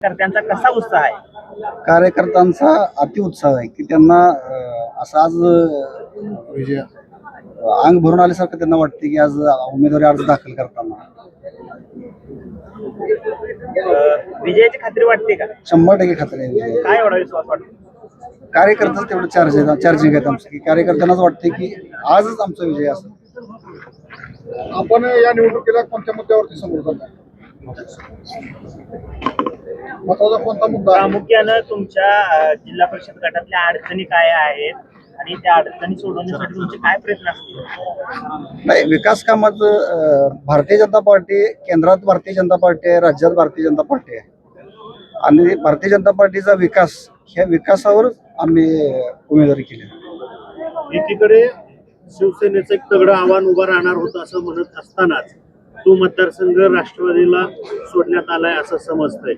त्यांचा कसा उत्साह आहे? कार्यकर्त्यांचा अतिउत्साह आहे की त्यांना असं आज अंग भरून आल्यासारखं त्यांना वाटते की आज उमेदवारी अर्ज दाखल करताना विजयाची खात्री वाटते का? 100% खात्री आहे. काय एवढा विश्वास वाटतो? कार्यकर्ताच तेवढं चार्जिंग आहेत आमचं की कार्यकर्त्यांनाच वाटते की आजच आमचा विजय असेल. आपण या निवडणुकीला कोणत्या मुद्द्यावरती समोर जात आहे? महत्वाचा कोणता मुद्दा आहे? प्रामुख्यानं तुमच्या जिल्हा परिषद गटातल्या अडचणी काय आहेत आणि त्या अडचणी सोडवण्यासाठी तुमचे काय प्रयत्न असतील? नाही, विकास कामाचं भारतीय जनता पार्टी केंद्रात भारतीय जनता पार्टी आहे, राज्यात भारतीय जनता पार्टी आहे आणि भारतीय जनता पार्टीचा विकास ह्या विकासावर आम्ही उमेदवारी केली. एकीकडे शिवसेनेचं एक तगडं आव्हान उभं राहणार होतं असं म्हणत असतानाच तो मतदारसंघ राष्ट्रवादीला सोडण्यात आलाय असं समजतंय.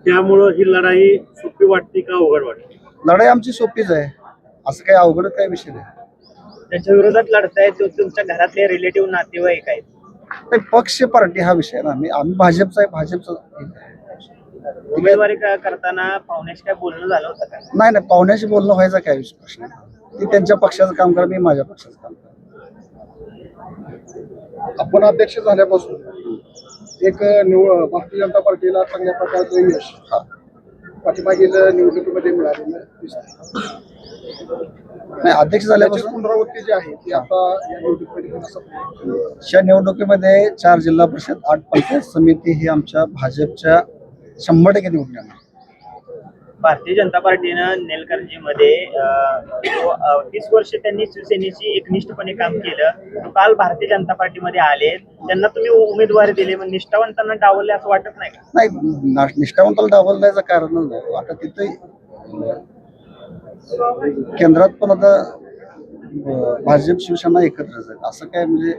त्यामुळं ही लढाई सोपी वाटते का अवघड वाटते? लढाई आमची सोपीच आहे, असं काही अवघड काही विषय नाही. त्यांच्या विरोधात लढताय तुमच्या घरातले रिलेटिव्ह नातेवाईक आहेत. नाही, पक्ष पार्टी हा विषय ना. आम्ही भाजपचा आहे, भाजपचा. उमेदवारी करताना पाहुण्याशी काय बोलणं झालं होतं का? नाही, पाहुण्याशी बोलणं व्हायचा काय प्रश्न? ती त्यांच्या पक्षाचं काम करा, मी माझ्या पक्षाचं काम करा. आपण अध्यक्ष झाल्यापासून एक भारतीय जनता पार्टीला चांगल्या प्रकारचं यश पाठीमागील निवडणुकीमध्ये मिळालेलं दिसतंय. नाही, अध्यक्ष त्याची झाल्यापासून पुनरावृत्ती जी आहे ती आता या निवडणुकीमध्ये या निवडणुकीमध्ये 4 जिल्हा परिषद 8 पंचायत समिती ही आमच्या भाजपच्या 100% निवडून येणार. भारतीय जनता पार्टीनं नेलकर्जीमध्ये 30 वर्ष त्यांनी शिवसेनेशी एकनिष्ठपणे काम केलं. तो काल भारतीय जनता पार्टीमध्ये आले, त्यांना तुम्ही उमेदवारी दिली, मग निष्ठावंतांना डावलले असं वाटत नाही का? नाही, निष्ठावंताला डावल द्यायचं कारणच नाही. आता तिथे केंद्रात पण आता भाजप शिवसेना एकत्रच आहेत, असं काय म्हणजे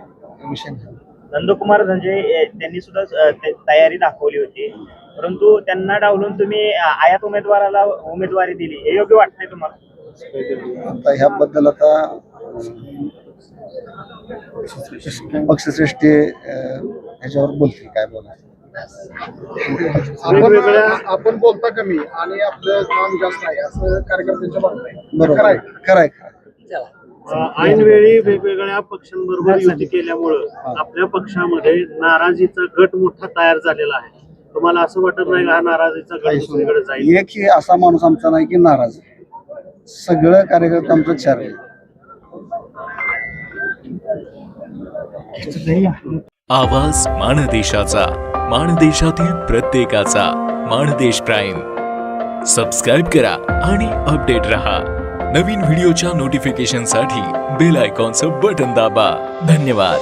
विषय नाही. नंदकुमार धंजे त्यांनी सुद्धा तयारी दाखवली होती, परंतु त्यांना डावलून तुम्ही आयात उमेदवाराला उमेदवारी दिली, हे योग्य वाटतंय तुम्हाला? आता ह्याबद्दल आता पक्षश्रेष्ठी ह्याच्यावर बोलतील काय बोलायचं. आपण बोलता कमी आणि आपलं काम जास्त आहे असं कार्यकर्त्यांच्या बाबतीत आहे. बरोबर आहे, खरं आहे. ऐनवेळी वेगवेगळ्या पक्षांबरोबर युती केल्यामुळं आपल्या पक्षामध्ये नाराजीचा गट मोठा तयार झालेला आहे. तुम्हाला असं वाटत नाही का हा नाराजीचा गट दुसरीकडे जाईल? एकही असा माणूस आमचा नाही की नाराज आहे. सगळं कार्यकर्ते आमचं चार आहे. आवाज माणदेशाचा, माणदेशातील प्रत्येकाचा. माणदेश प्राईम सबस्क्राईब करा आणि अपडेट रहा. नवीन व्हिडिओच्या नोटिफिकेशनसाठी बेल आयकॉनचं बटन दाबा. धन्यवाद.